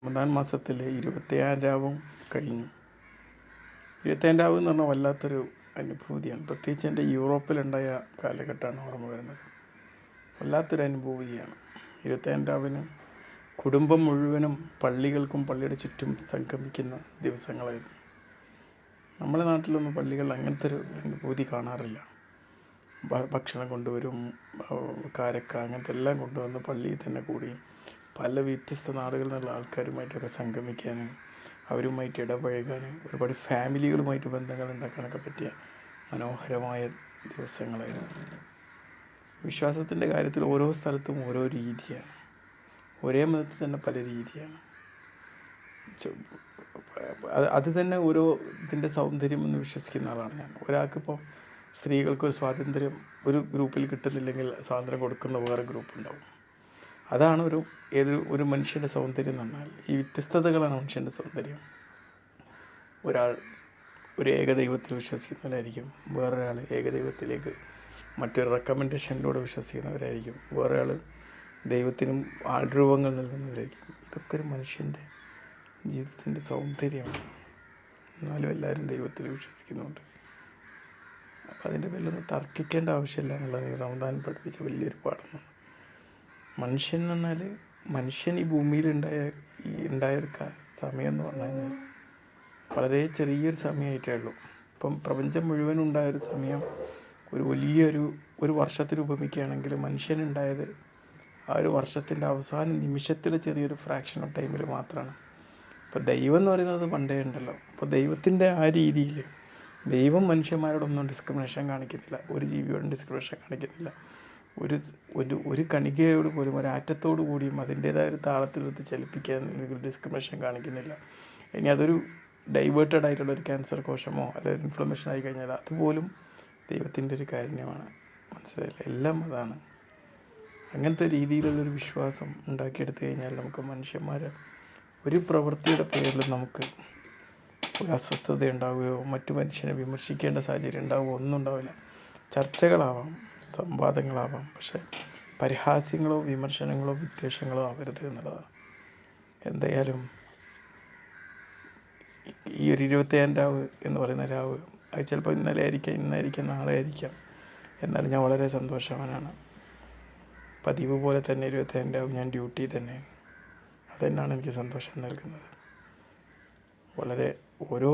റമദാൻ മാസത്തിലെ 27 രാവും കഴിഞ്ഞു. 27 രാവ് എന്ന് പറഞ്ഞാൽ വല്ലാത്തൊരു അനുഭൂതിയാണ്. പ്രത്യേകിച്ച് എൻ്റെ യൂറോപ്പിലുണ്ടായ കാലഘട്ടമാണ് ഓർമ്മ വരുന്നത്. വല്ലാത്തൊരു അനുഭൂതിയാണ്. 27 രാവിന് കുടുംബം മുഴുവനും പള്ളികൾക്കും പള്ളിയുടെ ചുറ്റും സംഗമിക്കുന്ന ദിവസങ്ങളായിരുന്നു. നമ്മുടെ നാട്ടിലൊന്നും പള്ളികളിൽ അങ്ങനത്തെ ഒരു അനുഭൂതി കാണാറില്ല. ഭക്ഷണം കൊണ്ടുവരും, കാരക്ക അങ്ങനത്തെ എല്ലാം കൊണ്ടുവന്ന് പള്ളിയിൽ തന്നെ കൂടി പല വ്യത്യസ്ത നാടുകളിൽ നിന്നുള്ള ആൾക്കാരുമായിട്ടൊക്കെ സംഗമിക്കാൻ, അവരുമായിട്ട് ഇടപഴകാൻ, ഒരുപാട് ഫാമിലികളുമായിട്ട് ബന്ധങ്ങൾ ഉണ്ടാക്കാനൊക്കെ പറ്റിയ മനോഹരമായ ദിവസങ്ങളായിരുന്നു. വിശ്വാസത്തിൻ്റെ കാര്യത്തിൽ ഓരോ സ്ഥലത്തും ഓരോ രീതിയാണ്. ഒരേ മതത്തിൽ തന്നെ പല രീതിയാണ്. അത് തന്നെ ഓരോ ഇതിൻ്റെ സൗന്ദര്യം എന്ന് വിശ്വസിക്കുന്ന ആളാണ് ഞാൻ. ഒരാൾക്കിപ്പോൾ സ്ത്രീകൾക്കൊരു സ്വാതന്ത്ര്യം ഒരു ഗ്രൂപ്പിൽ കിട്ടുന്നില്ലെങ്കിൽ സ്വാതന്ത്ര്യം കൊടുക്കുന്ന വേറെ ഗ്രൂപ്പ് ഉണ്ടാവും. അതാണ് ഒരു മനുഷ്യൻ്റെ സൗന്ദര്യം എന്ന് പറഞ്ഞാൽ. ഈ വ്യത്യസ്തതകളാണ് മനുഷ്യൻ്റെ സൗന്ദര്യം. ഒരാൾ ഒരു ഏകദൈവത്തിൽ വിശ്വസിക്കുന്നവരായിരിക്കും, വേറൊരാൾ ഏകദൈവത്തിലേക്ക് മറ്റൊരു റെക്കമെൻഡേഷനിലൂടെ വിശ്വസിക്കുന്നവരായിരിക്കും, വേറൊരാൾ ദൈവത്തിനും ആൾരൂപങ്ങൾ നൽകുന്നവരായിരിക്കും. ഇതൊക്കെ ഒരു മനുഷ്യൻ്റെ ജീവിതത്തിൻ്റെ സൗന്ദര്യമാണ്. എന്നാലും എല്ലാവരും ദൈവത്തിൽ വിശ്വസിക്കുന്നുണ്ട്. അപ്പം അതിൻ്റെ പേരിലൊന്നും തർക്കിക്കേണ്ട ആവശ്യമില്ല എന്നുള്ളത് ഈ റമദാൻ പഠിപ്പിച്ച വലിയൊരു പാഠമാണ്. മനുഷ്യൻ എന്ന് പറഞ്ഞാൽ മനുഷ്യൻ ഈ ഭൂമിയിൽ ഉണ്ടായൊരു സമയം എന്ന് പറഞ്ഞു കഴിഞ്ഞാൽ വളരെ ചെറിയൊരു സമയമായിട്ടേ ഉള്ളൂ. ഇപ്പം പ്രപഞ്ചം മുഴുവൻ ഉണ്ടായൊരു സമയം ഒരു വർഷത്തിന് ഉപമിക്കുകയാണെങ്കിൽ മനുഷ്യനുണ്ടായത് ആ ഒരു വർഷത്തിൻ്റെ അവസാന നിമിഷത്തിലെ ചെറിയൊരു ഫ്രാക്ഷൻ ഓഫ് ടൈമിൽ മാത്രമാണ്. ഇപ്പോൾ ദൈവം എന്ന് പറയുന്നത് പണ്ടേ ഉണ്ടല്ലോ. അപ്പോൾ ദൈവത്തിൻ്റെ ആ രീതിയിൽ ദൈവം മനുഷ്യന്മാരോടൊന്നും ഡിസ്ക്രിമിനേഷൻ കാണിക്കുന്നില്ല, ഒരു ജീവിയോടും ഡിസ്ക്രിമിനേഷൻ കാണിക്കുന്നില്ല. ഒരു കണികയോട് പോലും ഒരു ആറ്റത്തോടു കൂടിയും അതിൻ്റേതായ ഒരു താളത്തിലെടുത്ത് ചലിപ്പിക്കാൻ ഡിസ്ക്രിമിനേഷൻ കാണിക്കുന്നില്ല. ഇനി അതൊരു ഡൈവേർട്ടഡ് ആയിട്ടുള്ള ഒരു ക്യാൻസർ കോശമോ അല്ലെങ്കിൽ ഇൻഫ്ലമേഷൻ ആയി കഴിഞ്ഞാൽ അതുപോലും ദൈവത്തിൻ്റെ ഒരു കാരുണ്യമാണ്. മനസ്സിലായില്ല? എല്ലാം അതാണ്. അങ്ങനത്തെ രീതിയിലുള്ളൊരു വിശ്വാസം ഉണ്ടാക്കിയെടുത്തു കഴിഞ്ഞാൽ നമുക്ക് മനുഷ്യന്മാരെ ഒരു പ്രവൃത്തിയുടെ പേരിൽ നമുക്ക് ഒരു അസ്വസ്ഥത ഉണ്ടാവുകയോ മറ്റു മനുഷ്യനെ വിമർശിക്കേണ്ട സാഹചര്യം ഉണ്ടാവുകയോ ഒന്നും ഉണ്ടാവില്ല. ചർച്ചകളാവാം, സംവാദങ്ങളാവാം, പക്ഷേ പരിഹാസ്യങ്ങളോ വിമർശനങ്ങളോ വിദ്വേഷങ്ങളോ ആവരുത് എന്നുള്ളതാണ്. എന്തായാലും ഈ ഒരു 27 രാവ് എന്ന് പറയുന്ന രാവ് അത് ചിലപ്പോൾ ഇന്നായിരിക്കാം നാളെ ആയിരിക്കാം. എന്നാലും ഞാൻ വളരെ സന്തോഷവാനാണ്. പതിവ് പോലെ തന്നെ 27 രാവ് ഞാൻ ഡ്യൂട്ടി തന്നെ. അതുതന്നെയാണ് എനിക്ക് സന്തോഷം നൽകുന്നത്. വളരെ ഓരോ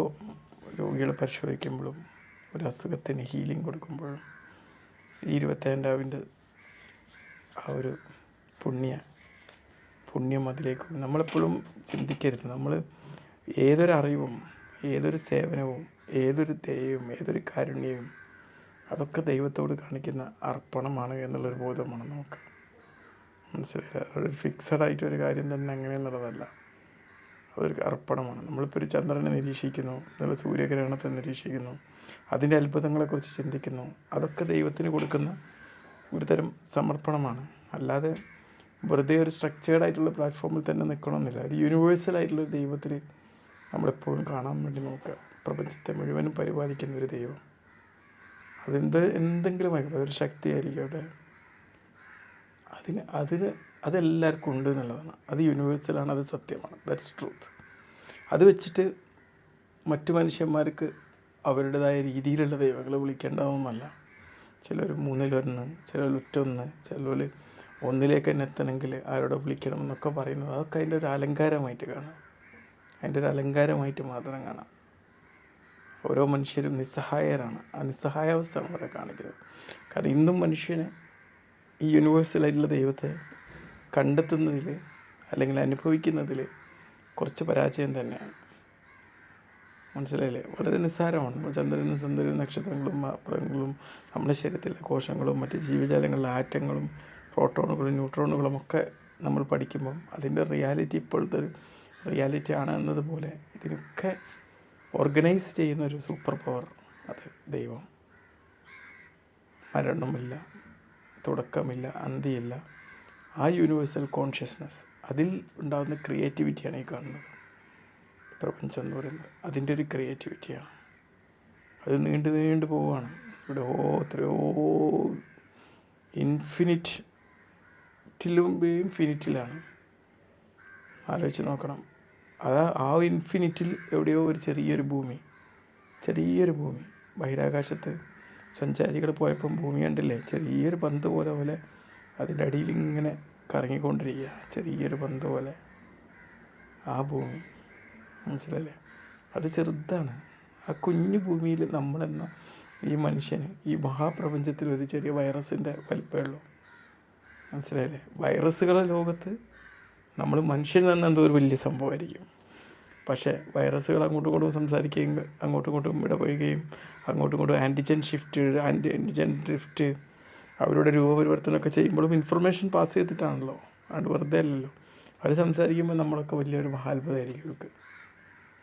രോഗികളെ പരിശോധിക്കുമ്പോഴും ഒരു അസുഖത്തിന് ഹീലിംഗ് കൊടുക്കുമ്പോഴും ഈ 27 രാവിൻ്റെ ആ ഒരു പുണ്യം അതിലേക്ക് നമ്മളെപ്പോഴും ചിന്തിക്കരുത്. നമ്മൾ ഏതൊരു അറിവും ഏതൊരു സേവനവും ഏതൊരു ദയയും ഏതൊരു കാരുണ്യവും അതൊക്കെ ദൈവത്തോട് കാണിക്കുന്ന അർപ്പണമാണ് എന്നുള്ളൊരു ബോധമാണ് നമുക്ക്. മനസ്സിലായില്ല? ഒരു ഫിക്സഡായിട്ടൊരു കാര്യം തന്നെ അങ്ങനെയെന്നുള്ളതല്ല. അതൊരു അർപ്പണമാണ്. നമ്മളിപ്പോൾ ഒരു ചന്ദ്രനെ നിരീക്ഷിക്കുന്നു, എന്നുള്ള സൂര്യഗ്രഹണത്തെ നിരീക്ഷിക്കുന്നു, അതിൻ്റെ അത്ഭുതങ്ങളെക്കുറിച്ച് ചിന്തിക്കുന്നു. അതൊക്കെ ദൈവത്തിന് കൊടുക്കുന്ന ഒരുതരം സമർപ്പണമാണ്. അല്ലാതെ വെറുതെ ഒരു സ്ട്രക്ചേർഡായിട്ടുള്ള പ്ലാറ്റ്ഫോമിൽ തന്നെ നിൽക്കണമെന്നില്ല. ഒരു യൂണിവേഴ്സലായിട്ടുള്ളൊരു ദൈവത്തിൽ നമ്മളെപ്പോഴും കാണാൻ വേണ്ടി നോക്കുക. പ്രപഞ്ചത്തെ മുഴുവനും പരിപാലിക്കുന്ന ഒരു ദൈവം. എന്തെങ്കിലും ആയിക്കോട്ടെ, അതൊരു ശക്തി ആയിരിക്കട്ടെ, അതെല്ലാവർക്കും ഉണ്ട് എന്നുള്ളതാണ്. അത് യൂണിവേഴ്സലാണ്, അത് സത്യമാണ്. That's truth. അത് വെച്ചിട്ട് മറ്റു മനുഷ്യന്മാർക്ക് അവരുടേതായ രീതിയിലുള്ള ദൈവങ്ങളെ വിളിക്കേണ്ടതൊന്നുമല്ല. ചിലർ 3-1, ചിലർ 1, ചിലർ 1 തന്നെ എത്തണമെങ്കിൽ ആരോടെ വിളിക്കണം എന്നൊക്കെ പറയുന്നത് അതൊക്കെ അതിൻ്റെ ഒരു അലങ്കാരമായിട്ട് കാണാം. അതിൻ്റെ ഒരു അലങ്കാരമായിട്ട് മാത്രം കാണാം. ഓരോ മനുഷ്യരും നിസ്സഹായരാണ്. ആ നിസ്സഹായാവസ്ഥയാണ് അവരെ കാണിക്കുന്നത്. കാരണം ഇന്നും മനുഷ്യന് ഈ യൂണിവേഴ്സലായിട്ടുള്ള ദൈവത്തെ കണ്ടെത്തുന്നതിൽ അല്ലെങ്കിൽ അനുഭവിക്കുന്നതിൽ കുറച്ച് പരാജയം തന്നെയാണ്. മനസ്സിലായില്ലേ? വളരെ നിസ്സാരമാണ്. നമ്മൾ ചന്ദ്രനും നക്ഷത്രങ്ങളും പ്രങ്ങളും നമ്മുടെ ശരീരത്തിലെ കോശങ്ങളും മറ്റ് ജീവജാലങ്ങളിലെ ആറ്റങ്ങളും പ്രോട്ടോണുകളും ന്യൂട്രോണുകളും ഒക്കെ നമ്മൾ പഠിക്കുമ്പം അതിൻ്റെ റിയാലിറ്റി ഇപ്പോഴത്തെ ഒരു റിയാലിറ്റി ആണ് എന്നതുപോലെ ഇതിനൊക്കെ ഓർഗനൈസ് ചെയ്യുന്നൊരു സൂപ്പർ പവർ, അത് ദൈവം. മരണമില്ല, തുടക്കമില്ല, അന്ത്യമില്ല. ആ യൂണിവേഴ്സൽ കോൺഷ്യസ്നസ്, അതിൽ ഉണ്ടാകുന്ന ക്രിയേറ്റിവിറ്റിയാണ് ഈ കാണുന്നത്. പ്രപഞ്ചം എന്ന് പറയുന്നത് അതിൻ്റെ ഒരു ക്രിയേറ്റിവിറ്റിയാണ്. അത് നീണ്ടു പോവുകയാണ്. ഇവിടെ എത്രയോ ഇൻഫിനിറ്റിലാണ്. ആലോചിച്ച് നോക്കണം. ആ ഇൻഫിനിറ്റിൽ എവിടെയോ ഒരു ചെറിയൊരു ഭൂമി ബഹിരാകാശത്ത് സഞ്ചാരികൾ പോയപ്പം ഭൂമി കണ്ടില്ലേ, ചെറിയൊരു പന്ത് പോലെ അതിൻ്റെ അടിയിൽ ഇങ്ങനെ കറങ്ങിക്കൊണ്ടിരിക്കുക, ചെറിയൊരു പന്ത് പോലെ ആ ഭൂമി. മനസ്സിലല്ലേ? അത് ചെറുതാണ്. ആ കുഞ്ഞു ഭൂമിയിൽ നമ്മളെന്ന ഈ മനുഷ്യന് ഈ മഹാപ്രപഞ്ചത്തിൽ ഒരു ചെറിയ വൈറസിൻ്റെ വലിപ്പമേ ഉള്ളൂ. മനസ്സിലായില്ലേ? വൈറസുകളുടെ ലോകത്ത് നമ്മൾ മനുഷ്യൻ തന്നെ എന്തോ ഒരു വലിയ സംഭവമായിരിക്കും. പക്ഷേ വൈറസുകൾ അങ്ങോട്ടും ഇങ്ങോട്ടും സംസാരിക്കുകയും അങ്ങോട്ടും ഇങ്ങോട്ടും ഇടപെടുകയും അങ്ങോട്ടും ഇങ്ങോട്ടും ആൻറ്റിജൻ ഡ്രിഫ്റ്റ് അവരുടെ രൂപപരിവർത്തനമൊക്കെ ചെയ്യുമ്പോഴും ഇൻഫർമേഷൻ പാസ് ചെയ്തിട്ടാണല്ലോ, അതുകൊണ്ട് വെറുതെ അല്ലല്ലോ. അവർ സംസാരിക്കുമ്പോൾ നമ്മളൊക്കെ വലിയൊരു മഹാത്ഭുതമായിരിക്കും. അവർക്ക്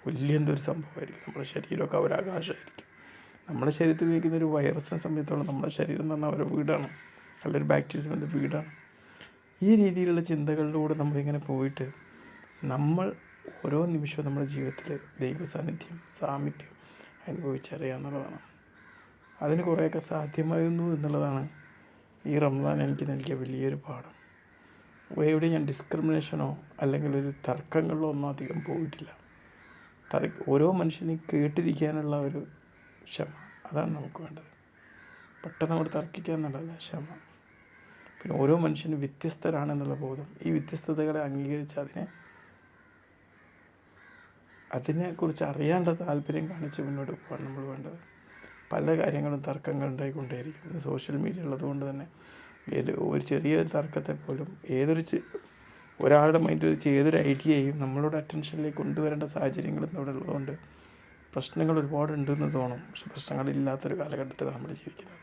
വലിയ എന്തൊരു സംഭവമായിരിക്കും. നമ്മുടെ ശരീരമൊക്കെ അവരാകാശമായിരിക്കും. നമ്മുടെ ശരീരത്തിൽ വയ്ക്കുന്ന ഒരു വൈറസിനെ സംബന്ധിച്ചോളം നമ്മുടെ ശരീരം എന്ന് പറഞ്ഞാൽ അവരുടെ വീടാണ്, അല്ലെങ്കിൽ ബാക്ടീരിയസിൻ്റെ വീടാണ്. ഈ രീതിയിലുള്ള ചിന്തകളിലൂടെ നമ്മളിങ്ങനെ പോയിട്ട് നമ്മൾ ഓരോ നിമിഷവും നമ്മുടെ ജീവിതത്തിൽ ദൈവസാന്നിധ്യം, സാമീപ്യം അനുഭവിച്ചറിയുക എന്നുള്ളതാണ്. അതിന് കുറേയൊക്കെ സാധ്യമായിരുന്നു എന്നുള്ളതാണ് ഈ റമദാൻ എനിക്ക് നൽകിയ വലിയൊരു പാഠം. എവിടെ ഞാൻ ഡിസ്ക്രിമിനേഷനോ അല്ലെങ്കിൽ ഒരു തർക്കങ്ങളിലോ ഒന്നും അധികം പോയിട്ടില്ല. ഓരോ മനുഷ്യനെയും കേട്ടിരിക്കാനുള്ള ഒരു ക്ഷമ, അതാണ് നമുക്ക് വേണ്ടത്. പെട്ടെന്ന് അവിടെ തർക്കിക്കുക എന്നുള്ളതല്ല ക്ഷമ. പിന്നെ ഓരോ മനുഷ്യനും വ്യത്യസ്തരാണെന്നുള്ള ബോധം, ഈ വ്യത്യസ്തതകളെ അംഗീകരിച്ച് അതിനെക്കുറിച്ച് അറിയാനുള്ള താല്പര്യം കാണിച്ച് മുന്നോട്ട് പോകാൻ നമ്മൾ വേണ്ടത്. പല കാര്യങ്ങളും തർക്കങ്ങൾ ഉണ്ടായിക്കൊണ്ടേയിരിക്കും. സോഷ്യൽ മീഡിയ ഉള്ളതുകൊണ്ട് തന്നെ ഒരു ചെറിയൊരു തർക്കത്തെ പോലും ഒരാളുടെ മൈൻഡിൽ വെച്ച് ഏതൊരു ഐഡിയയും നമ്മളോട് അറ്റൻഷനിലേക്ക് കൊണ്ടുവരേണ്ട സാഹചര്യങ്ങൾ ഇവിടെ ഉള്ളതുകൊണ്ട് പ്രശ്നങ്ങൾ ഒരുപാടുണ്ടെന്ന് തോന്നും. പക്ഷെ പ്രശ്നങ്ങളില്ലാത്തൊരു കാലഘട്ടത്തിലാണ് നമ്മൾ ജീവിക്കുന്നത്.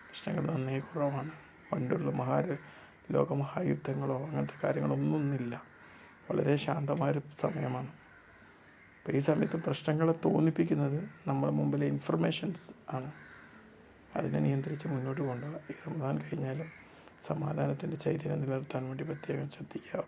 പ്രശ്നങ്ങൾ നന്നേ കുറവാണ്. പണ്ടുള്ള ലോകമഹായുദ്ധങ്ങളോ അങ്ങനത്തെ കാര്യങ്ങളൊന്നുമില്ല. വളരെ ശാന്തമായൊരു സമയമാണ്. അപ്പോൾ ഈ സമയത്ത് പ്രശ്നങ്ങളെ തോന്നിപ്പിക്കുന്നത് നമ്മുടെ മുമ്പിലെ ഇൻഫർമേഷൻസ് ആണ്. അതിനെ നിയന്ത്രിച്ച് മുന്നോട്ട് കൊണ്ടുപോകുക. ഈ റമദാൻ കഴിഞ്ഞാലും സമാധാനത്തിൻ്റെ ചൈതന്യം നിലനിർത്താൻ വേണ്ടി പ്രത്യേകം ശ്രദ്ധിക്കുക.